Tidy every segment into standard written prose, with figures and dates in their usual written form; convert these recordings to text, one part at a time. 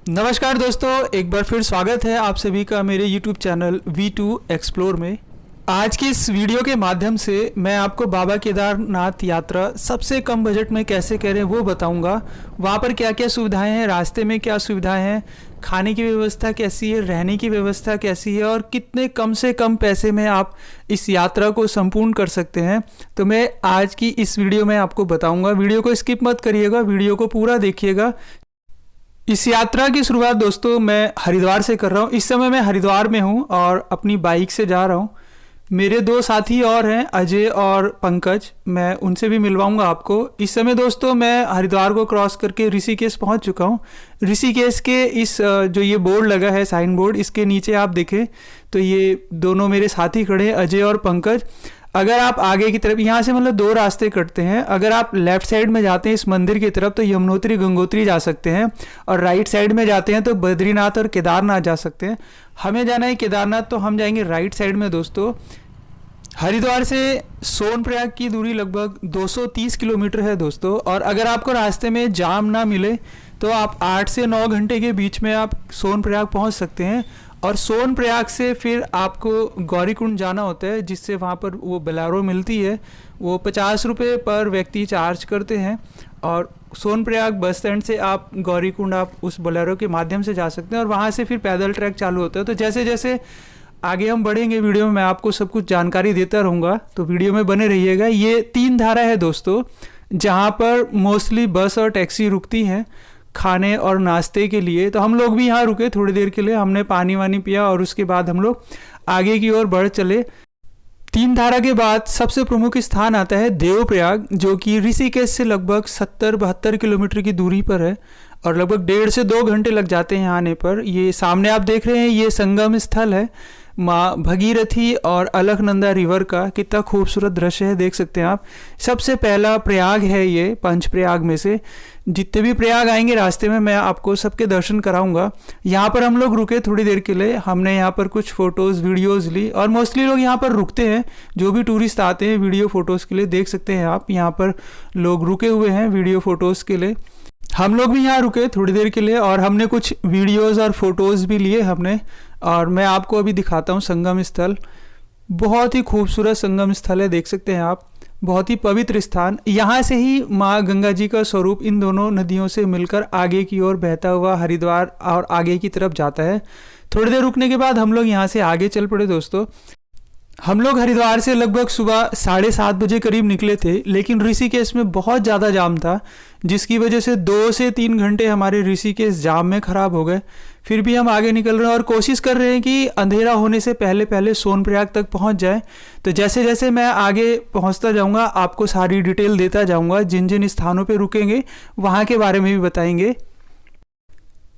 नमस्कार दोस्तों, एक बार फिर स्वागत है आप सभी का मेरे YouTube चैनल V2 एक्सप्लोर में। आज की इस वीडियो के माध्यम से मैं आपको बाबा केदारनाथ यात्रा सबसे कम बजट में कैसे करें वो बताऊंगा। वहाँ पर क्या क्या सुविधाएं हैं, रास्ते में क्या सुविधाएं हैं, खाने की व्यवस्था कैसी है, रहने की व्यवस्था कैसी है और कितने कम से कम पैसे में आप इस यात्रा को संपूर्ण कर सकते हैं। तो मैं आज की इस वीडियो में आपको बताऊँगा। वीडियो को स्किप मत करिएगा, वीडियो को पूरा देखिएगा। इस यात्रा की शुरुआत दोस्तों मैं हरिद्वार से कर रहा हूँ। इस समय मैं हरिद्वार में हूँ और अपनी बाइक से जा रहा हूँ। मेरे दो साथी और हैं, अजय और पंकज, मैं उनसे भी मिलवाऊंगा आपको। इस समय दोस्तों मैं हरिद्वार को क्रॉस करके ऋषिकेश पहुँच चुका हूँ। ऋषिकेश के इस जो ये बोर्ड लगा है, साइन बोर्ड, इसके नीचे आप देखें तो ये दोनों मेरे साथी खड़े हैं, अजय और पंकज। अगर आप आगे की तरफ, यहाँ से मतलब दो रास्ते कटते हैं। अगर आप लेफ्ट साइड में जाते हैं इस मंदिर की तरफ तो यमुनोत्री गंगोत्री जा सकते हैं, और राइट साइड में जाते हैं तो बद्रीनाथ और केदारनाथ जा सकते हैं। हमें जाना है केदारनाथ, तो हम जाएंगे राइट साइड में दोस्तों। हरिद्वार से सोनप्रयाग की दूरी लगभग 230 किलोमीटर है दोस्तों। और अगर आपको रास्ते में जाम ना मिले तो आप 8 से 9 घंटे के बीच में आप सोनप्रयाग पहुंच सकते हैं। और सोनप्रयाग से फिर आपको गौरीकुंड जाना होता है, जिससे वहाँ पर वो बोलेरो मिलती है। वो 50 रुपये पर व्यक्ति चार्ज करते हैं। और सोनप्रयाग बस स्टैंड से आप गौरीकुंड आप उस बोलेरो के माध्यम से जा सकते हैं, और वहाँ से फिर पैदल ट्रैक चालू होता है। तो जैसे जैसे आगे हम बढ़ेंगे वीडियो में मैं आपको सब कुछ जानकारी देता रहूँगा, तो वीडियो में बने रहिएगा। ये 3 धारा है दोस्तों, जहाँ पर मोस्टली बस और टैक्सी रुकती हैं खाने और नाश्ते के लिए। तो हम लोग भी यहाँ रुके थोड़ी देर के लिए, हमने पानी वानी पिया और उसके बाद हम लोग आगे की ओर बढ़ चले। 3 धारा के बाद सबसे प्रमुख स्थान आता है देवप्रयाग, जो कि ऋषिकेश से लगभग 70-72 किलोमीटर की दूरी पर है, और लगभग 1.5 से 2 घंटे लग जाते हैं आने पर। ये सामने आप देख रहे हैं, ये संगम स्थल है माँ भगीरथी और अलकनंदा रिवर का। कितना खूबसूरत दृश्य है, देख सकते हैं आप। सबसे पहला प्रयाग है ये, पंच प्रयाग में से। जितने भी प्रयाग आएंगे रास्ते में मैं आपको सबके दर्शन कराऊंगा। यहाँ पर हम लोग रुके थोड़ी देर के लिए, हमने यहाँ पर कुछ फ़ोटोज़ वीडियोज़ ली, और मोस्टली लोग यहाँ पर रुकते हैं। जो भी टूरिस्ट आते हैं वीडियो फ़ोटोज़ के लिए, देख सकते हैं आप, यहाँ पर लोग रुके हुए हैं वीडियो फ़ोटोज़ के लिए। हम लोग भी यहाँ रुके थोड़ी देर के लिए और हमने कुछ वीडियोज़ और फोटोज़ भी लिए हमने। और मैं आपको अभी दिखाता हूँ संगम स्थल। बहुत ही खूबसूरत संगम स्थल है, देख सकते हैं आप। बहुत ही पवित्र स्थान। यहाँ से ही माँ गंगा जी का स्वरूप इन दोनों नदियों से मिलकर आगे की ओर बहता हुआ हरिद्वार और आगे की तरफ जाता है। थोड़ी देर रुकने के बाद हम लोग यहाँ से आगे चल पड़े दोस्तों। हम लोग हरिद्वार से लगभग सुबह 7:30 बजे करीब निकले थे, लेकिन ऋषिकेश में बहुत ज़्यादा जाम था, जिसकी वजह से 2 से 3 घंटे हमारे ऋषिकेश जाम में ख़राब हो गए। फिर भी हम आगे निकल रहे हैं और कोशिश कर रहे हैं कि अंधेरा होने से पहले पहले सोनप्रयाग तक पहुंच जाए। तो जैसे जैसे मैं आगे पहुंचता जाऊंगा आपको सारी डिटेल देता जाऊंगा। जिन जिन स्थानों पे रुकेंगे वहां के बारे में भी बताएंगे।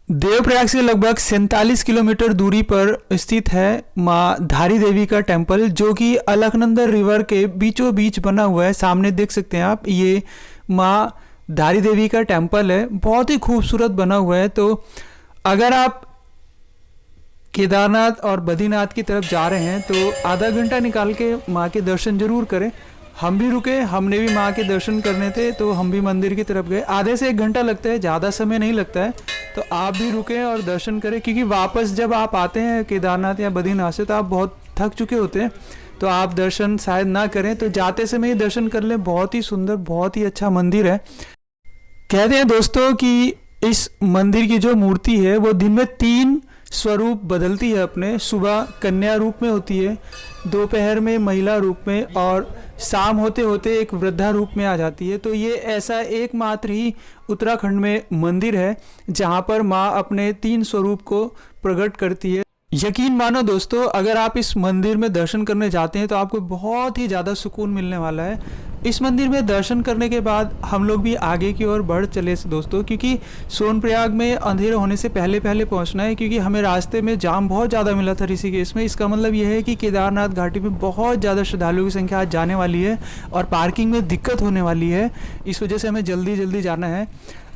देवप्रयाग से लगभग 47 किलोमीटर दूरी पर स्थित है माँ धारी देवी का टेम्पल, जो कि अलकनंदा रिवर के बीचों बीच बना हुआ है। सामने देख सकते हैं आप, ये माँ धारी देवी का टेम्पल है, बहुत ही खूबसूरत बना हुआ है। तो अगर आप केदारनाथ और बद्रीनाथ की तरफ जा रहे हैं तो आधा घंटा निकाल के माँ के दर्शन जरूर करें। हम भी रुके, हमने भी माँ के दर्शन करने थे, तो हम भी मंदिर की तरफ गए। आधे से 1 घंटा लगता है, ज़्यादा समय नहीं लगता है। तो आप भी रुकें और दर्शन करें, क्योंकि वापस जब आप आते हैं केदारनाथ या बद्रीनाथ से तो आप बहुत थक चुके होते हैं, तो आप दर्शन शायद ना करें। तो जाते समय ही दर्शन कर लें। बहुत ही सुंदर, बहुत ही अच्छा मंदिर है। कहते हैं दोस्तों कि इस मंदिर की जो मूर्ति है वो दिन में 3 स्वरूप बदलती है अपने। सुबह कन्या रूप में होती है, दोपहर में महिला रूप में, और शाम होते होते एक वृद्धा रूप में आ जाती है। तो ये ऐसा एकमात्र ही उत्तराखंड में मंदिर है जहाँ पर माँ अपने 3 स्वरूप को प्रकट करती है। यकीन मानो दोस्तों, अगर आप इस मंदिर में दर्शन करने जाते हैं तो आपको बहुत ही ज़्यादा सुकून मिलने वाला है। इस मंदिर में दर्शन करने के बाद हम लोग भी आगे की ओर बढ़ चले दोस्तों, क्योंकि सोनप्रयाग में अंधेरा होने से पहले पहले पहुंचना है, क्योंकि हमें रास्ते में जाम बहुत ज़्यादा मिला था ऋषिकेश में। इसका मतलब यह है कि केदारनाथ घाटी में बहुत ज़्यादा श्रद्धालुओं की संख्या आज जाने वाली है और पार्किंग में दिक्कत होने वाली है। इस वजह से हमें जल्दी जल्दी जाना है।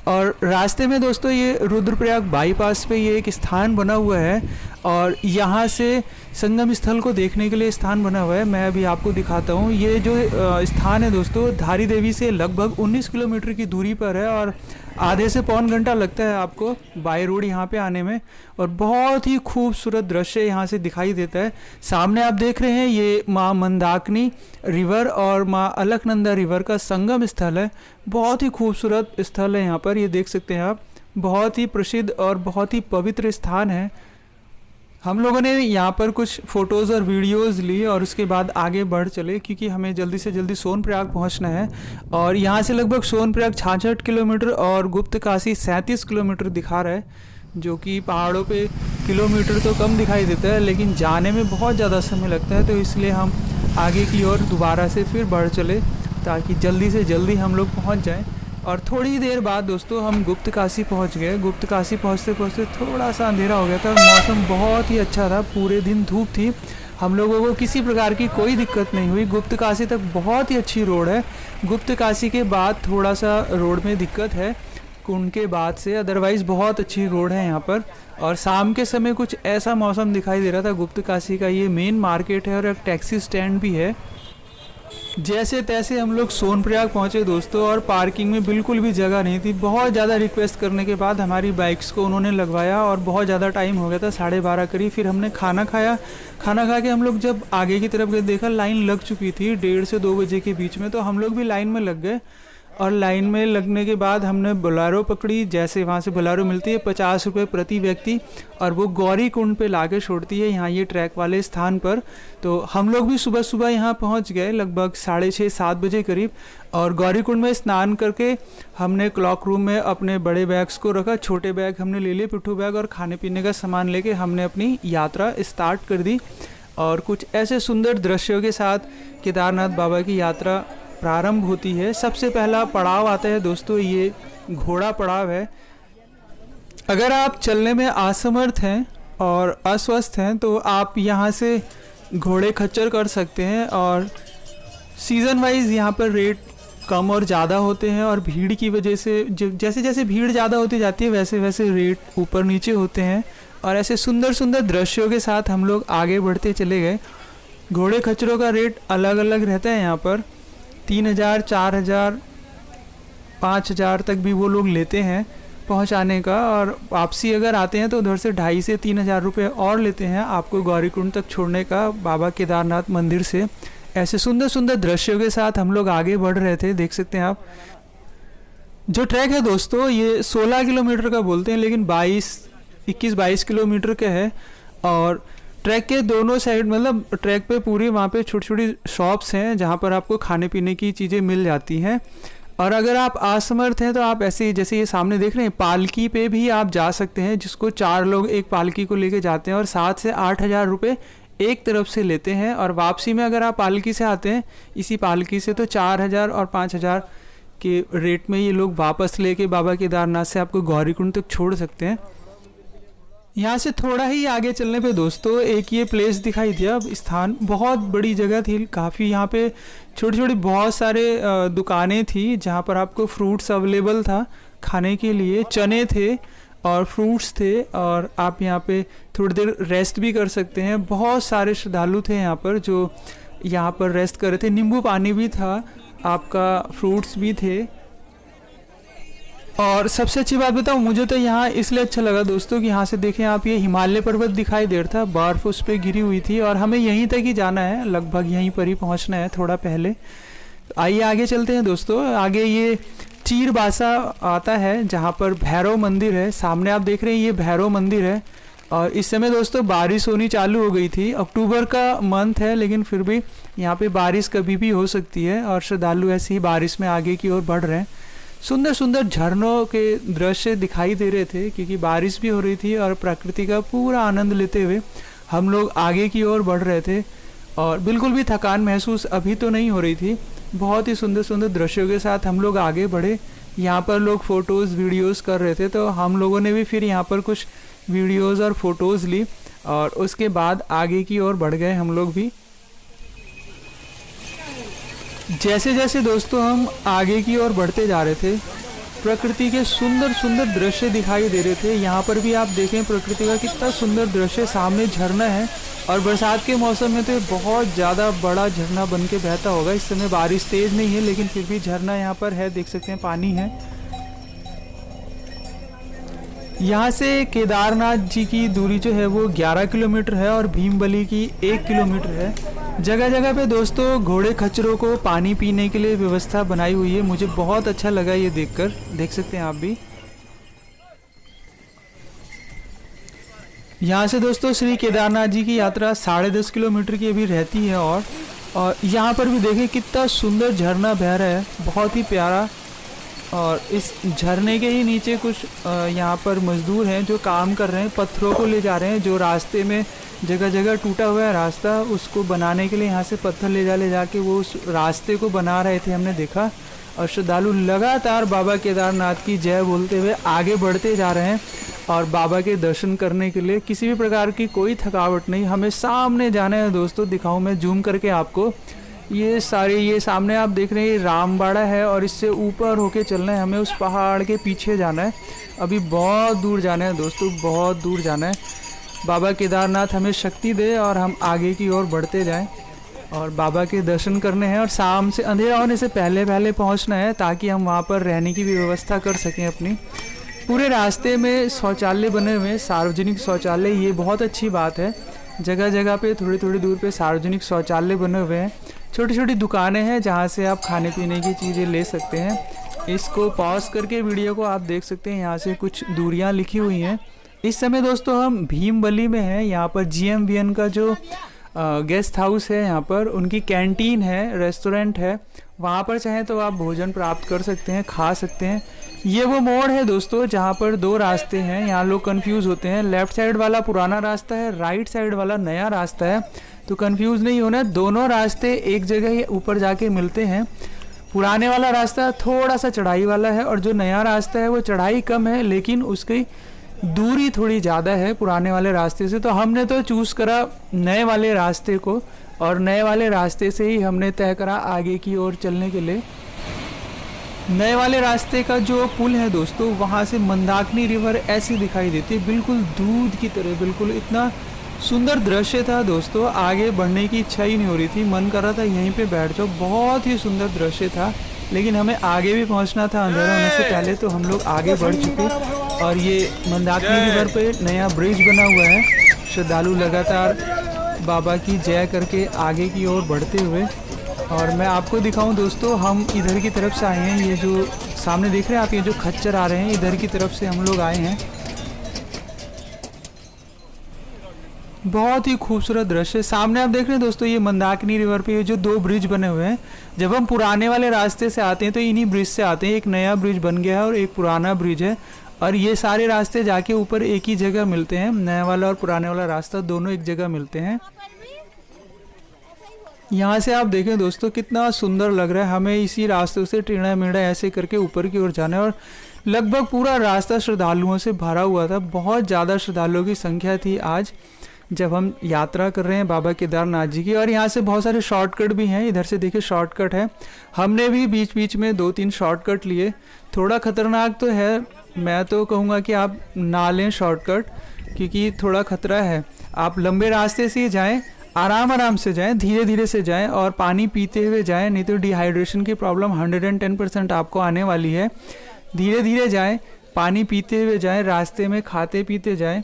और रास्ते में दोस्तों ये रुद्रप्रयाग बाईपास पे ये एक स्थान बना हुआ है। और यहाँ से संगम स्थल को देखने के लिए स्थान बना हुआ है। मैं अभी आपको दिखाता हूँ। ये जो स्थान है दोस्तों, धारी देवी से लगभग 19 किलोमीटर की दूरी पर है और आधे से पौन घंटा लगता है आपको बाय रोड यहाँ पे आने में। और बहुत ही खूबसूरत दृश्य यहाँ से दिखाई देता है। सामने आप देख रहे हैं ये माँ मंदाकिनी रिवर और माँ अलकनंदा रिवर का संगम स्थल है। बहुत ही खूबसूरत स्थल है यहाँ पर, ये देख सकते हैं आप। बहुत ही प्रसिद्ध और बहुत ही पवित्र स्थान है। हम लोगों ने यहाँ पर कुछ फ़ोटोज़ और वीडियोज़ ली और उसके बाद आगे बढ़ चले, क्योंकि हमें जल्दी से जल्दी सोनप्रयाग पहुँचना है। और यहाँ से लगभग सोनप्रयाग 66 किलोमीटर और गुप्तकाशी 37 किलोमीटर दिखा रहा है, जो कि पहाड़ों पे किलोमीटर तो कम दिखाई देता है लेकिन जाने में बहुत ज़्यादा समय लगता है। तो इसलिए हम आगे की ओर दोबारा से फिर बढ़ चले ताकि जल्दी से जल्दी हम लोग पहुँच जाएँ। और थोड़ी देर बाद दोस्तों हम गुप्तकाशी पहुंच गए। गुप्तकाशी पहुंचते पहुंचते थोड़ा सा अंधेरा हो गया था और मौसम बहुत ही अच्छा था, पूरे दिन धूप थी। हम लोगों को किसी प्रकार की कोई दिक्कत नहीं हुई। गुप्तकाशी तक बहुत ही अच्छी रोड है। गुप्तकाशी के बाद थोड़ा सा रोड में दिक्कत है कुंड के बाद से, अदरवाइज़ बहुत अच्छी रोड है यहाँ पर। और शाम के समय कुछ ऐसा मौसम दिखाई दे रहा था। गुप्तकाशी का ये मेन मार्केट है और एक टैक्सी स्टैंड भी है। जैसे तैसे हम लोग सोनप्रयाग पहुंचे दोस्तों, और पार्किंग में बिल्कुल भी जगह नहीं थी। बहुत ज़्यादा रिक्वेस्ट करने के बाद हमारी बाइक्स को उन्होंने लगवाया और बहुत ज़्यादा टाइम हो गया था, 12:30 करीब। फिर हमने खाना खाया। खाना खा के हम लोग जब आगे की तरफ गए देखा लाइन लग चुकी थी 1:30 से 2 बजे के बीच में। तो हम लोग भी लाइन में लग गए और लाइन में लगने के बाद हमने बोलेरो पकड़ी। जैसे वहाँ से बोलेरो मिलती है 50 रुपये प्रति व्यक्ति, और वो गौरी कुंड पे लाके छोड़ती है यहाँ ये ट्रैक वाले स्थान पर। तो हम लोग भी सुबह सुबह यहाँ पहुँच गए लगभग 6:30-7 बजे करीब। और गौरी कुंड में स्नान करके हमने क्लॉक रूम में अपने बड़े बैग्स को रखा, छोटे बैग हमने ले लिए, पिट्ठू बैग, और खाने पीने का सामान लेके हमने अपनी यात्रा स्टार्ट कर दी। और कुछ ऐसे सुंदर दृश्यों के साथ केदारनाथ बाबा की यात्रा प्रारंभ होती है। सबसे पहला पड़ाव आता है दोस्तों, ये घोड़ा पड़ाव है। अगर आप चलने में असमर्थ हैं और अस्वस्थ हैं तो आप यहाँ से घोड़े खच्चर कर सकते हैं। और सीज़न वाइज यहाँ पर रेट कम और ज़्यादा होते हैं, और भीड़ की वजह से जैसे जैसे भीड़ ज़्यादा होती जाती है वैसे वैसे रेट ऊपर नीचे होते हैं। और ऐसे सुंदर सुंदर दृश्यों के साथ हम लोग आगे बढ़ते चले गए। घोड़े खच्चरों का रेट अलग अलग रहता है यहाँ पर। 3000, 4000, 5000 तक भी वो लोग लेते हैं पहुंचाने का। और वापसी अगर आते हैं तो उधर से 2500 से 3000 रुपये और लेते हैं आपको गौरीकुंड तक छोड़ने का बाबा केदारनाथ मंदिर से। ऐसे सुंदर सुंदर दृश्यों के साथ हम लोग आगे बढ़ रहे थे, देख सकते हैं आप। जो ट्रैक है दोस्तों ये 16 किलोमीटर का बोलते हैं लेकिन 21-22 किलोमीटर का है। और ट्रैक के दोनों साइड मतलब ट्रैक पे पूरी वहाँ पे छोटी छोटी शॉप्स हैं जहाँ पर आपको खाने पीने की चीज़ें मिल जाती हैं। और अगर आप असमर्थ हैं तो आप ऐसे ही जैसे ये सामने देख रहे हैं पालकी पे भी आप जा सकते हैं, जिसको 4 लोग एक पालकी को लेके जाते हैं और 7 से 8 हज़ार रुपये एक तरफ से लेते हैं। और वापसी में अगर आप पालकी से आते हैं इसी पालकी से तो 4000 और 5000 के रेट में ये लोग वापस लेके बाबा केदारनाथ से आपको गौरीकुंड तक छोड़ सकते हैं। यहाँ से थोड़ा ही आगे चलने पे दोस्तों एक ये प्लेस दिखाई दिया। अब स्थान बहुत बड़ी जगह थी काफ़ी, यहाँ पे छोटी छोटी बहुत सारे दुकानें थी जहाँ पर आपको फ्रूट्स अवेलेबल था खाने के लिए, चने थे और फ्रूट्स थे। और आप यहाँ पे थोड़ी देर रेस्ट भी कर सकते हैं। बहुत सारे श्रद्धालु थे यहाँ पर जो यहाँ पर रेस्ट कर रहे थे। नींबू पानी भी था, आपका फ्रूट्स भी थे। और सबसे अच्छी बात बताऊँ, मुझे तो यहाँ इसलिए अच्छा लगा दोस्तों कि यहाँ से देखें आप, ये हिमालय पर्वत दिखाई दे रहा था, बर्फ़ उस पर गिरी हुई थी। और हमें यहीं तक ही जाना है, लगभग यहीं पर ही पहुँचना है थोड़ा पहले। तो आइए आगे चलते हैं दोस्तों। आगे ये चीरबासा आता है जहाँ पर भैरव मंदिर है। सामने आप देख रहे हैं ये भैरव मंदिर है। और इस समय दोस्तों बारिश होनी चालू हो गई थी। अक्टूबर का मंथ है लेकिन फिर भी यहाँ पे बारिश कभी भी हो सकती है और श्रद्धालु ऐसे ही बारिश में आगे की ओर बढ़ रहे हैं। सुंदर सुंदर झरनों के दृश्य दिखाई दे रहे थे क्योंकि बारिश भी हो रही थी और प्रकृति का पूरा आनंद लेते हुए हम लोग आगे की ओर बढ़ रहे थे। और बिल्कुल भी थकान महसूस अभी तो नहीं हो रही थी। बहुत ही सुंदर सुंदर दृश्यों के साथ हम लोग आगे बढ़े। यहाँ पर लोग फ़ोटोज़ वीडियोज़ कर रहे थे तो हम लोगों ने भी फिर यहाँ पर कुछ वीडियोज़ और फ़ोटोज़ ली और उसके बाद आगे की ओर बढ़ गए हम लोग भी। जैसे जैसे दोस्तों हम आगे की ओर बढ़ते जा रहे थे प्रकृति के सुंदर सुंदर दृश्य दिखाई दे रहे थे। यहाँ पर भी आप देखें प्रकृति का कितना सुंदर दृश्य, सामने झरना है और बरसात के मौसम में तो ये बहुत ज़्यादा बड़ा झरना बन के बहता होगा। इस समय बारिश तेज़ नहीं है लेकिन फिर भी झरना यहाँ पर है, देख सकते हैं पानी है। यहाँ से केदारनाथ जी की दूरी जो है वो 11 किलोमीटर है और भीमबली की 1 किलोमीटर है। जगह जगह पे दोस्तों घोड़े खच्चरों को पानी पीने के लिए व्यवस्था बनाई हुई है। मुझे बहुत अच्छा लगा ये देखकर, देख सकते हैं आप भी। यहाँ से दोस्तों श्री केदारनाथ जी की यात्रा 10.5 किलोमीटर की अभी रहती है। और यहाँ पर भी देखें कितना सुंदर झरना बह रहा है, बहुत ही प्यारा। और इस झरने के ही नीचे कुछ यहाँ पर मजदूर हैं जो काम कर रहे हैं, पत्थरों को ले जा रहे हैं। जो रास्ते में जगह जगह टूटा हुआ है रास्ता, उसको बनाने के लिए यहाँ से पत्थर ले जाके वो उस रास्ते को बना रहे थे, हमने देखा। और श्रद्धालु लगातार बाबा केदारनाथ की जय बोलते हुए आगे बढ़ते जा रहे हैं और बाबा के दर्शन करने के लिए किसी भी प्रकार की कोई थकावट नहीं। हमें सामने जाना है दोस्तों, दिखाऊं मैं जूम करके आपको। ये सामने आप देख रहे हैं रामबाड़ा है और इससे ऊपर होके चलना है, हमें उस पहाड़ के पीछे जाना है। अभी बहुत दूर जाना है दोस्तों, बहुत दूर जाना है। बाबा केदारनाथ हमें शक्ति दे और हम आगे की ओर बढ़ते जाएं और बाबा के दर्शन करने हैं। और शाम से अंधेरा होने से पहले पहले पहुंचना है ताकि हम वहां पर रहने की भी व्यवस्था कर सकें अपनी। पूरे रास्ते में शौचालय बने हुए हैं, सार्वजनिक शौचालय, ये बहुत अच्छी बात है। जगह जगह पे थोड़ी थोड़ी दूर पे सार्वजनिक शौचालय बने हुए हैं। छोटी छोटी दुकानें हैं जहाँ से आप खाने पीने की चीज़ें ले सकते हैं। इसको पॉज करके वीडियो को आप देख सकते हैं, यहाँ से कुछ दूरियाँ लिखी हुई हैं। इस समय दोस्तों हम भीमबली में हैं। यहाँ पर GMVN का जो गेस्ट हाउस है, यहाँ पर उनकी कैंटीन है, रेस्टोरेंट है, वहाँ पर चाहें तो आप भोजन प्राप्त कर सकते हैं, खा सकते हैं। ये वो मोड़ है दोस्तों जहाँ पर 2 रास्ते हैं, यहाँ लोग कंफ्यूज होते हैं। लेफ्ट साइड वाला पुराना रास्ता है, राइट साइड वाला नया रास्ता है, तो कंफ्यूज नहीं होना। दोनों रास्ते एक जगह ही ऊपर जाके मिलते हैं। पुराने वाला रास्ता थोड़ा सा चढ़ाई वाला है और जो नया रास्ता है वो चढ़ाई कम है लेकिन उसकी दूरी थोड़ी ज़्यादा है पुराने वाले रास्ते से। तो हमने तो चूज़ करा नए वाले रास्ते को और नए वाले रास्ते से ही हमने तय करा आगे की ओर चलने के लिए। नए वाले रास्ते का जो पुल है दोस्तों, वहाँ से मंदाकिनी रिवर ऐसी दिखाई देती है, बिल्कुल दूध की तरह, बिल्कुल इतना सुंदर दृश्य था दोस्तों। आगे बढ़ने की इच्छा ही नहीं हो रही थी, मन कर रहा था यहीं पे बैठ जाओ। बहुत ही सुंदर दृश्य था लेकिन हमें आगे भी पहुंचना था अंधेरा होने से पहले, तो हम लोग आगे बढ़ चुके। और ये मंदाकिनी रिवर पे नया ब्रिज बना हुआ है। श्रद्धालु लगातार बाबा की जय करके आगे की ओर बढ़ते हुए। और मैं आपको दिखाऊं दोस्तों, हम इधर की तरफ से आए हैं। ये जो सामने देख रहे हैं आप, ये जो खच्चर आ रहे हैं, इधर की तरफ से हम लोग आए हैं। बहुत ही खूबसूरत दृश्य सामने आप देख रहे हैं दोस्तों। ये मंदाकिनी रिवर पे ये जो 2 ब्रिज बने हुए हैं, जब हम पुराने वाले रास्ते से आते हैं तो इन्हीं ब्रिज से आते हैं। एक नया ब्रिज बन गया है और एक पुराना ब्रिज है और ये सारे रास्ते जाके ऊपर एक ही जगह मिलते हैं। नया वाला और पुराने वाला रास्ता दोनों एक जगह मिलते हैं। यहाँ से आप देखें दोस्तों कितना सुंदर लग रहा है। हमें इसी रास्ते से टेढ़ा मेढ़ा ऐसे करके ऊपर की ओर जाना है और लगभग पूरा रास्ता श्रद्धालुओं से भरा हुआ था। बहुत ज़्यादा श्रद्धालुओं की संख्या थी आज जब हम यात्रा कर रहे हैं बाबा केदारनाथ जी की। और यहाँ से बहुत सारे शॉर्टकट भी हैं, इधर से देखिए शॉर्टकट है। हमने भी बीच बीच में 2-3 शॉर्टकट लिए। थोड़ा खतरनाक तो है, मैं तो कहूँगा कि आप ना लें शॉर्टकट, क्योंकि थोड़ा खतरा है। आप लंबे रास्ते से जाएं, आराम से जाएं, धीरे धीरे से जाएं और पानी पीते हुए जाएं, नहीं तो डिहाइड्रेशन की प्रॉब्लम 110% आपको आने वाली है। धीरे धीरे जाएं, पानी पीते हुए जाएं, रास्ते में खाते पीते जाएं।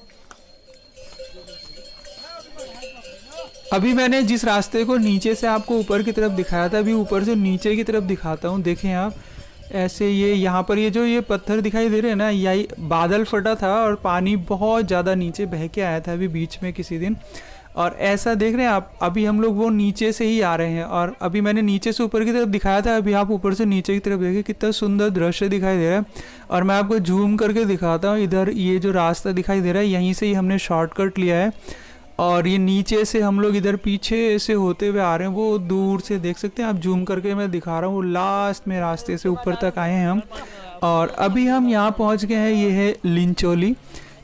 अभी मैंने जिस रास्ते को नीचे से आपको ऊपर की तरफ दिखाया था, अभी ऊपर से नीचे की तरफ दिखाता हूँ। देखें आप ऐसे, ये यहाँ पर ये जो ये पत्थर दिखाई दे रहे हैं ना, यही बादल फटा था और पानी बहुत ज़्यादा नीचे बह के आया था अभी बीच में किसी दिन। और ऐसा देख रहे हैं आप, अभी हम लोग वो नीचे से ही आ रहे हैं और अभी मैंने नीचे से ऊपर की तरफ दिखाया था, अभी आप ऊपर से नीचे की तरफ देखिए कितना सुंदर दृश्य दिखाई दे रहा है। और मैं आपको जूम करके दिखाता हूँ, इधर ये जो रास्ता दिखाई दे रहा है यहीं से ही हमने शॉर्टकट लिया है। और ये नीचे से हम लोग इधर पीछे से होते हुए आ रहे हैं, वो दूर से देख सकते हैं आप, जूम करके मैं दिखा रहा हूँ। वो लास्ट में रास्ते से ऊपर तक आए हैं हम और अभी हम यहाँ पहुँच गए हैं। ये है लिंचोली,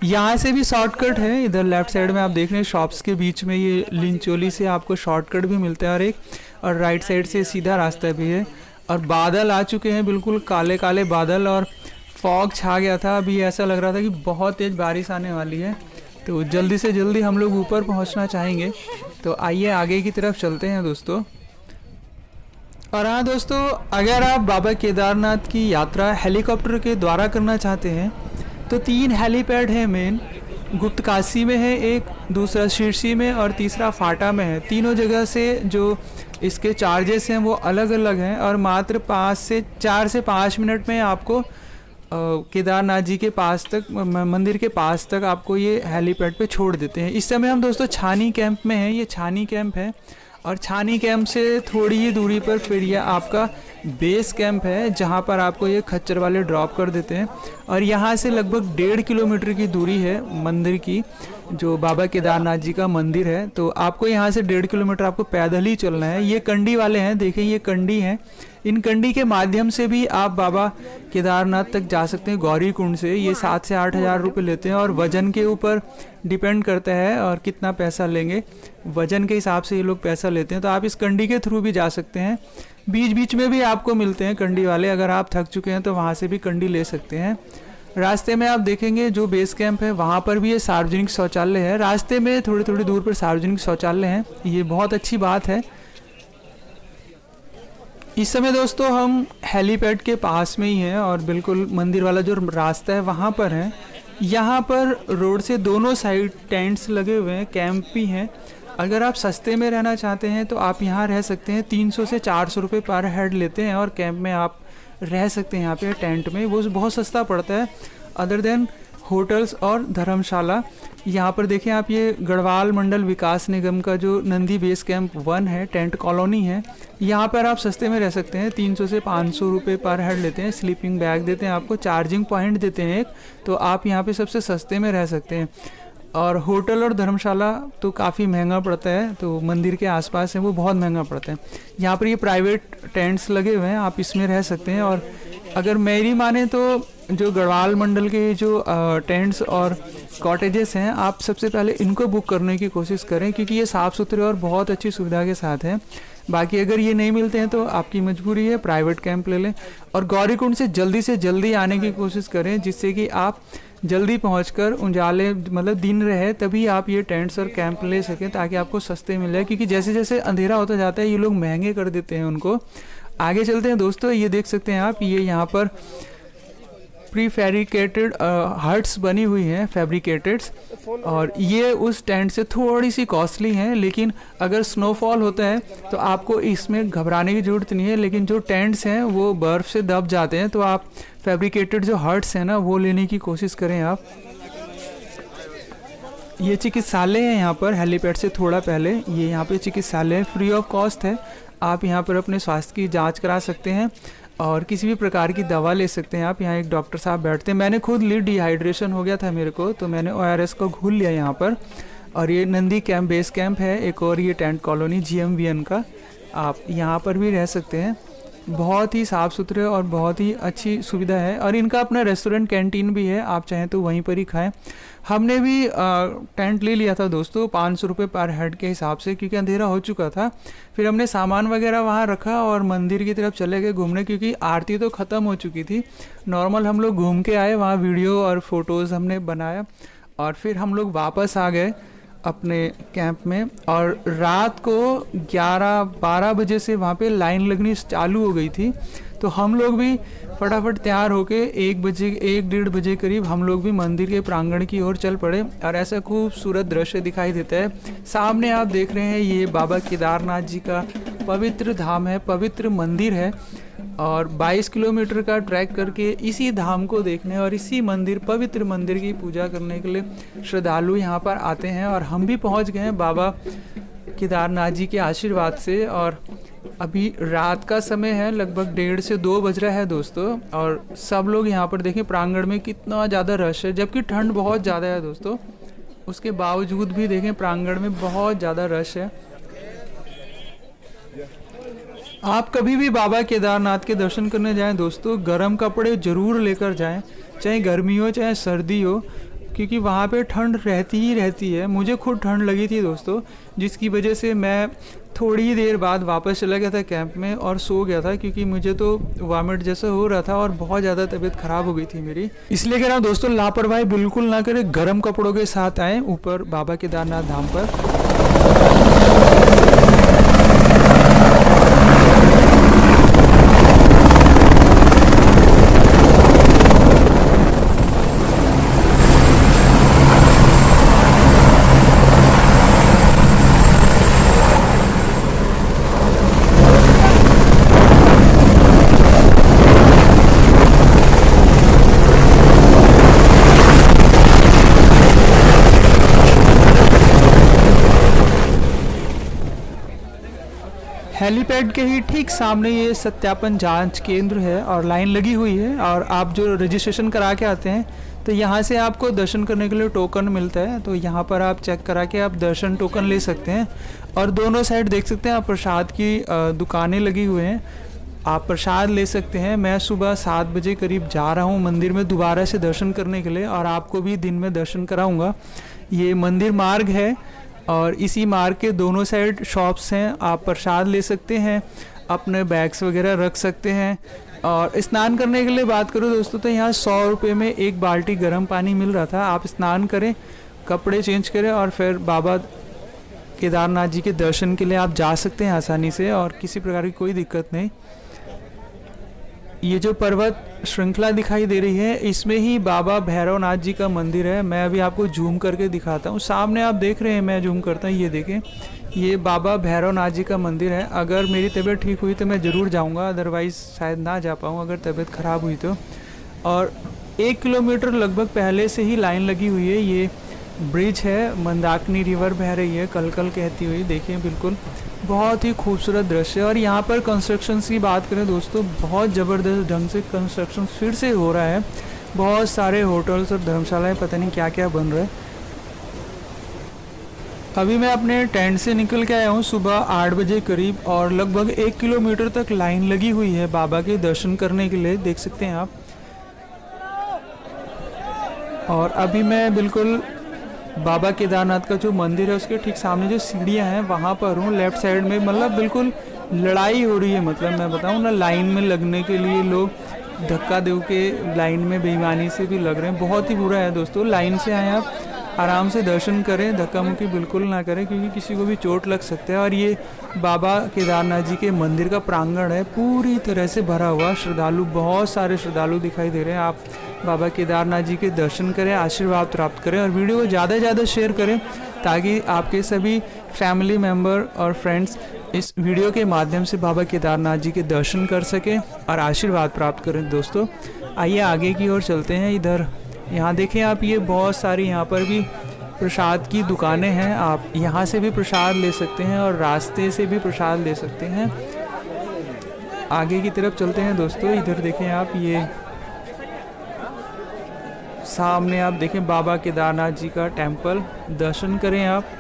यहाँ से भी शॉर्टकट है। इधर लेफ्ट साइड में आप देख रहे हैं शॉप्स के बीच में ये लिंचोली से आपको शॉर्टकट भी मिलता है और राइट साइड से सीधा रास्ता भी है। और बादल आ चुके हैं, बिल्कुल काले काले बादल, और फॉग छा गया था, अभी ऐसा लग रहा था कि बहुत तेज़ बारिश आने वाली है। तो जल्दी से जल्दी हम लोग ऊपर पहुंचना चाहेंगे, तो आइए आगे की तरफ चलते हैं दोस्तों। और हाँ दोस्तों, अगर आप बाबा केदारनाथ की यात्रा हेलीकॉप्टर के द्वारा करना चाहते हैं तो 3 हेलीपैड हैं मेन। गुप्तकाशी में है एक, दूसरा शीर्षी में और तीसरा फाटा में है। तीनों जगह से जो इसके चार्जेस हैं वो अलग अलग हैं और मात्र 4 से 5 मिनट में आपको केदारनाथ जी के पास तक, मंदिर के पास तक आपको ये हेलीपैड पे छोड़ देते हैं। इस समय हम दोस्तों छानी कैंप में हैं। ये छानी कैंप है और छानी कैंप से थोड़ी ही दूरी पर फिर ये आपका बेस कैंप है, जहाँ पर आपको ये खच्चर वाले ड्रॉप कर देते हैं। और यहाँ से लगभग 1.5 किलोमीटर की दूरी है मंदिर की, जो बाबा केदारनाथ जी का मंदिर है। तो आपको यहाँ से 1.5 किलोमीटर आपको पैदल ही चलना है। ये कंडी वाले हैं, देखें ये कंडी हैं। इन कंडी के माध्यम से भी आप बाबा केदारनाथ तक जा सकते हैं गौरी कुंड से। ये 7 से 8 हज़ार रुपये लेते हैं और वज़न के ऊपर डिपेंड करता है और कितना पैसा लेंगे, वज़न के हिसाब से ये लोग पैसा लेते हैं। तो आप इस कंडी के थ्रू भी जा सकते हैं। बीच बीच में भी आपको मिलते हैं कंडी वाले, अगर आप थक चुके हैं तो वहाँ से भी कंडी ले सकते हैं। रास्ते में आप देखेंगे जो बेस कैंप है वहाँ पर भी ये सार्वजनिक शौचालय है। रास्ते में थोड़ी थोड़ी दूर पर सार्वजनिक शौचालय हैं, ये बहुत अच्छी बात है। इस समय दोस्तों हम हेलीपैड के पास में ही हैं और बिल्कुल मंदिर वाला जो रास्ता है वहाँ पर है। यहाँ पर रोड से दोनों साइड टेंट्स लगे हुए हैं, कैंप भी हैं। अगर आप सस्ते में रहना चाहते हैं तो आप यहाँ रह सकते हैं। 300 से 400 रुपये पर हेड लेते हैं और कैंप में आप रह सकते हैं। यहाँ पे टेंट में वो बहुत सस्ता पड़ता है, अदर देन होटल्स और धर्मशाला। यहाँ पर देखें आप, ये गढ़वाल मंडल विकास निगम का जो नंदी बेस कैंप 1 है, टेंट कॉलोनी है। यहाँ पर आप सस्ते में रह सकते हैं। 300 से 500 रुपये पर हेड लेते हैं। स्लीपिंग बैग देते हैं आपको, चार्जिंग पॉइंट देते हैं एक, तो आप यहाँ पे सबसे सस्ते में रह सकते हैं। और होटल और धर्मशाला तो काफ़ी महंगा पड़ता है, तो मंदिर के आसपास है वो बहुत महंगा पड़ता है। यहाँ पर ये प्राइवेट टेंट्स लगे हुए हैं, आप इसमें रह सकते हैं। और अगर मेरी माने तो जो गढ़वाल मंडल के जो टेंट्स और कॉटेजेस हैं, आप सबसे पहले इनको बुक करने की कोशिश करें, क्योंकि ये साफ़ सुथरे और बहुत अच्छी सुविधा के साथ हैं। बाकी अगर ये नहीं मिलते हैं तो आपकी मजबूरी है, प्राइवेट कैंप ले लें। और गौरीकुंड से जल्दी आने की कोशिश करें, जिससे कि आप जल्दी पहुंचकर उजाले मतलब दिन रहे तभी आप ये टेंट्स और कैंप ले सकें, ताकि आपको सस्ते मिल जाए। क्योंकि जैसे जैसे अंधेरा होता जाता है ये लोग महंगे कर देते हैं उनको। आगे चलते हैं दोस्तों, ये देख सकते हैं आप, ये यहाँ पर प्री फैब्रिकेटेड हट्स बनी हुई हैं, फैब्रिकेटेड्स। और ये उस टेंट से थोड़ी सी कॉस्टली हैं, लेकिन अगर स्नोफॉल होता है तो आपको इसमें घबराने की ज़रूरत नहीं है। लेकिन जो टेंट्स हैं वो बर्फ़ से दब जाते हैं, तो आप फैब्रिकेटेड जो हट्स हैं ना वो लेने की कोशिश करें आप। ये चिकित्सालय है यहाँ पर, हेलीपैड से थोड़ा पहले ये यहाँ पे चिकित्सालय फ्री ऑफ कॉस्ट है। आप यहाँ पर अपने स्वास्थ्य की जांच करा सकते हैं और किसी भी प्रकार की दवा ले सकते हैं आप। यहाँ एक डॉक्टर साहब बैठते हैं। मैंने खुद ली, डिहाइड्रेशन हो गया था मेरे को, तो मैंने ORS को घोल लिया यहाँ पर। और ये नंदी कैंप बेस कैंप है एक, और ये टेंट कॉलोनी GMVN का, आप यहाँ पर भी रह सकते हैं। बहुत ही साफ़ सुथरे और बहुत ही अच्छी सुविधा है। और इनका अपना रेस्टोरेंट कैंटीन भी है, आप चाहें तो वहीं पर ही खाएं। हमने भी टेंट ले लिया था दोस्तों 500 रुपये पर हेड के हिसाब से, क्योंकि अंधेरा हो चुका था। फिर हमने सामान वगैरह वहाँ रखा और मंदिर की तरफ चले गए घूमने, क्योंकि आरती तो ख़त्म हो चुकी थी। नॉर्मल हम लोग घूम के आए, वहाँ वीडियो और फोटोज़ हमने बनाया और फिर हम लोग वापस आ गए अपने कैंप में। और रात को 11-12 बजे से वहाँ पे लाइन लगनी चालू हो गई थी, तो हम लोग भी फटाफट तैयार होके 1-1:30 बजे करीब हम लोग भी मंदिर के प्रांगण की ओर चल पड़े। और ऐसा खूबसूरत दृश्य दिखाई देता है। सामने आप देख रहे हैं ये बाबा केदारनाथ जी का पवित्र धाम है, पवित्र मंदिर है। और 22 किलोमीटर का ट्रैक करके इसी धाम को देखने और इसी मंदिर, पवित्र मंदिर की पूजा करने के लिए श्रद्धालु यहाँ पर आते हैं। और हम भी पहुँच गए हैं बाबा केदारनाथ जी के आशीर्वाद से। और अभी रात का समय है, लगभग 1:30 से 2 बज रहा है दोस्तों। और सब लोग यहाँ पर देखें प्रांगण में कितना ज़्यादा रश है, जबकि ठंड बहुत ज़्यादा है दोस्तों, उसके बावजूद भी देखें प्रांगण में बहुत ज़्यादा रश है। आप कभी भी बाबा केदारनाथ के दर्शन करने जाएं दोस्तों, गर्म कपड़े ज़रूर लेकर जाएं, चाहे गर्मी हो चाहे सर्दी हो। क्योंकि वहाँ पे ठंड रहती ही रहती है। मुझे खुद ठंड लगी थी दोस्तों, जिसकी वजह से मैं थोड़ी ही देर बाद वापस चला गया था कैंप में और सो गया था, क्योंकि मुझे तो वॉमिट जैसा हो रहा था और बहुत ज़्यादा तबीयत ख़राब हो गई थी मेरी। इसलिए कह रहा हूँ दोस्तों, लापरवाही बिल्कुल ना करें, गर्म कपड़ों के साथ आएँ ऊपर बाबा केदारनाथ धाम पर। हेलीपैड के ही ठीक सामने ये सत्यापन जांच केंद्र है और लाइन लगी हुई है। और आप जो रजिस्ट्रेशन करा के आते हैं तो यहाँ से आपको दर्शन करने के लिए टोकन मिलता है, तो यहाँ पर आप चेक करा के आप दर्शन टोकन ले सकते हैं। और दोनों साइड देख सकते हैं आप प्रसाद की दुकानें लगी हुई हैं, आप प्रसाद ले सकते हैं। मैं सुबह 7 बजे करीब जा रहा हूँ मंदिर में दोबारा से दर्शन करने के लिए, और आपको भी दिन में दर्शन कराऊँगा। ये मंदिर मार्ग है और इसी मार्ग के दोनों साइड शॉप्स हैं, आप प्रसाद ले सकते हैं, अपने बैग्स वगैरह रख सकते हैं। और स्नान करने के लिए बात करूँ दोस्तों, तो यहाँ 100 रुपये में एक बाल्टी गर्म पानी मिल रहा था। आप स्नान करें, कपड़े चेंज करें और फिर बाबा केदारनाथ जी के दर्शन के लिए आप जा सकते हैं आसानी से, और किसी प्रकार की कोई दिक्कत नहीं। ये जो पर्वत श्रृंखला दिखाई दे रही है, इसमें ही बाबा भैरवनाथ जी का मंदिर है। मैं अभी आपको जूम करके दिखाता हूँ, सामने आप देख रहे हैं, मैं जूम करता हूँ, ये देखें, ये बाबा भैरवनाथ जी का मंदिर है। अगर मेरी तबीयत ठीक हुई तो मैं ज़रूर जाऊँगा, अदरवाइज़ शायद ना जा पाऊँ अगर तबीयत ख़राब हुई तो। और 1 किलोमीटर लगभग पहले से ही लाइन लगी हुई है। ये ब्रिज है, मंदाकिनी रिवर बह रही है कल कल कहती हुई, देखिए बिल्कुल बहुत ही खूबसूरत दृश्य है। और यहाँ पर कंस्ट्रक्शन की बात करें दोस्तों, बहुत ज़बरदस्त ढंग से कंस्ट्रक्शन फिर से हो रहा है। बहुत सारे होटल्स और धर्मशालाएं, पता नहीं क्या क्या बन रहा है। अभी मैं अपने टेंट से निकल के आया हूँ सुबह 8 बजे करीब, और लगभग 1 किलोमीटर तक लाइन लगी हुई है बाबा के दर्शन करने के लिए, देख सकते हैं आप। और अभी मैं बिल्कुल बाबा केदारनाथ का जो मंदिर है उसके ठीक सामने जो सीढ़ियाँ हैं वहाँ पर हूँ, लेफ़्ट साइड में। मतलब बिल्कुल लड़ाई हो रही है, मतलब मैं बताऊँ ना, लाइन में लगने के लिए लोग धक्का दे के लाइन में बेईमानी से भी लग रहे हैं। बहुत ही बुरा है दोस्तों, लाइन से आए आप आराम से दर्शन करें, धक्का मुक्की बिल्कुल ना करें, क्योंकि किसी को भी चोट लग सकता है। और ये बाबा केदारनाथ जी के मंदिर का प्रांगण है, पूरी तरह से भरा हुआ, श्रद्धालु, बहुत सारे श्रद्धालु दिखाई दे रहे हैं। आप बाबा केदारनाथ जी के दर्शन करें, आशीर्वाद प्राप्त करें, और वीडियो को ज़्यादा से ज़्यादा शेयर करें ताकि आपके सभी फैमिली मेम्बर और फ्रेंड्स इस वीडियो के माध्यम से बाबा केदारनाथ जी के दर्शन कर सकें और आशीर्वाद प्राप्त करें। दोस्तों आइए आगे की ओर चलते हैं। इधर यहाँ देखें आप, ये बहुत सारी यहाँ पर भी प्रसाद की दुकानें हैं, आप यहाँ से भी प्रसाद ले सकते हैं और रास्ते से भी प्रसाद ले सकते हैं। आगे की तरफ चलते हैं दोस्तों। इधर देखें आप, ये सामने आप देखें बाबा केदारनाथ जी का टेंपल, दर्शन करें आप।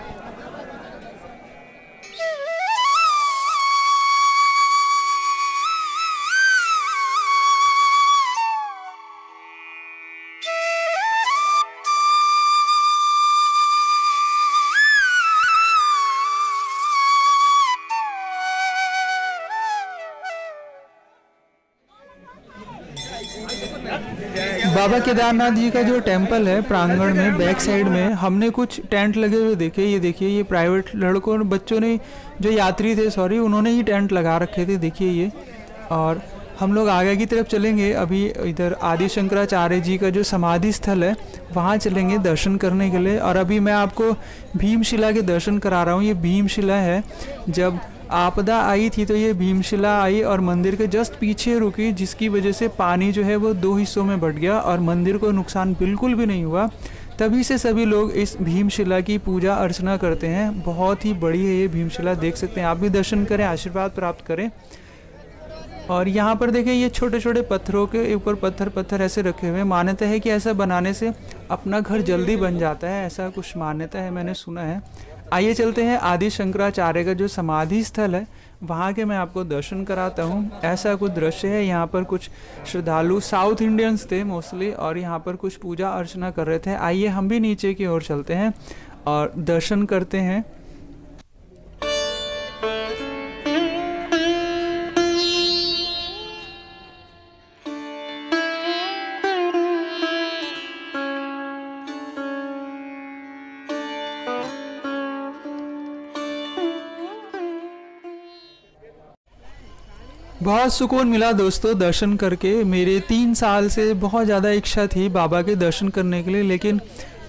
बाबा केदारनाथ जी का जो टेंपल है प्रांगण में बैक साइड में हमने कुछ टेंट लगे हुए देखे। ये देखिए, ये प्राइवेट लड़कों और बच्चों ने, जो यात्री थे सॉरी, उन्होंने ही टेंट लगा रखे थे, देखिए ये। और हम लोग आगे की तरफ चलेंगे। अभी इधर आदि शंकराचार्य जी का जो समाधि स्थल है वहाँ चलेंगे दर्शन करने के लिए। और अभी मैं आपको भीमशिला के दर्शन करा रहा हूँ। ये भीमशिला है, जब आपदा आई थी तो ये भीमशिला आई और मंदिर के जस्ट पीछे रुकी, जिसकी वजह से पानी जो है वो 2 हिस्सों में बट गया और मंदिर को नुकसान बिल्कुल भी नहीं हुआ। तभी से सभी लोग इस भीमशिला की पूजा अर्चना करते हैं। बहुत ही बड़ी है ये भीमशिला, देख सकते हैं। आप भी दर्शन करें, आशीर्वाद प्राप्त करें। और यहाँ पर देखें, ये छोटे छोटे पत्थरों के ऊपर पत्थर ऐसे रखे हुए हैं। मान्यता है कि ऐसा बनाने से अपना घर जल्दी बन जाता है, ऐसा कुछ मान्यता है, मैंने सुना है। आइए चलते हैं आदि शंकराचार्य का जो समाधि स्थल है वहाँ के मैं आपको दर्शन कराता हूँ। ऐसा कुछ दृश्य है। यहाँ पर कुछ श्रद्धालु साउथ इंडियंस थे मोस्टली, और यहाँ पर कुछ पूजा अर्चना कर रहे थे। आइए हम भी नीचे की ओर चलते हैं और दर्शन करते हैं। बहुत सुकून मिला दोस्तों दर्शन करके। मेरे 3 साल से बहुत ज़्यादा इच्छा थी बाबा के दर्शन करने के लिए, लेकिन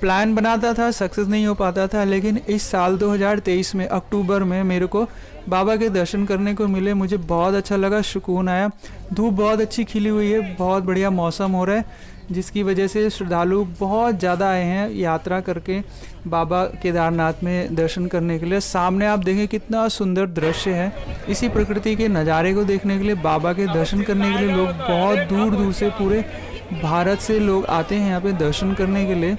प्लान बनाता था, सक्सेस नहीं हो पाता था। लेकिन इस साल 2023 में अक्टूबर में मेरे को बाबा के दर्शन करने को मिले। मुझे बहुत अच्छा लगा, सुकून आया। धूप बहुत अच्छी खिली हुई है, बहुत बढ़िया मौसम हो रहा है, जिसकी वजह से श्रद्धालु बहुत ज़्यादा आए हैं यात्रा करके बाबा केदारनाथ में दर्शन करने के लिए। सामने आप देखें कितना सुंदर दृश्य है। इसी प्रकृति के नज़ारे को देखने के लिए, बाबा के दर्शन करने के लिए लोग बहुत दूर दूर से, पूरे भारत से लोग आते हैं यहाँ पे दर्शन करने के लिए।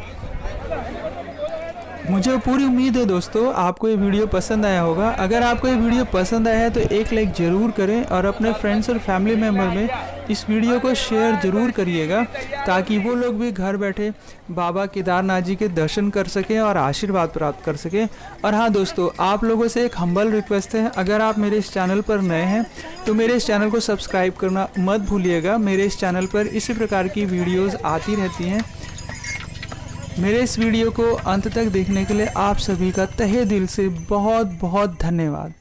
मुझे पूरी उम्मीद है दोस्तों आपको ये वीडियो पसंद आया होगा। अगर आपको ये वीडियो पसंद आया है तो एक लाइक ज़रूर करें, और अपने फ्रेंड्स और फैमिली मेम्बर में इस वीडियो को शेयर ज़रूर करिएगा, ताकि वो लोग भी घर बैठे बाबा केदारनाथ जी के दर्शन कर सकें और आशीर्वाद प्राप्त कर सकें। और हाँ दोस्तों, आप लोगों से एक हम्बल रिक्वेस्ट है, अगर आप मेरे इस चैनल पर नए हैं तो मेरे इस चैनल को सब्सक्राइब करना मत भूलिएगा। मेरे इस चैनल पर इसी प्रकार की वीडियोज़ आती रहती हैं। मेरे इस वीडियो को अंत तक देखने के लिए आप सभी का तहे दिल से बहुत बहुत धन्यवाद।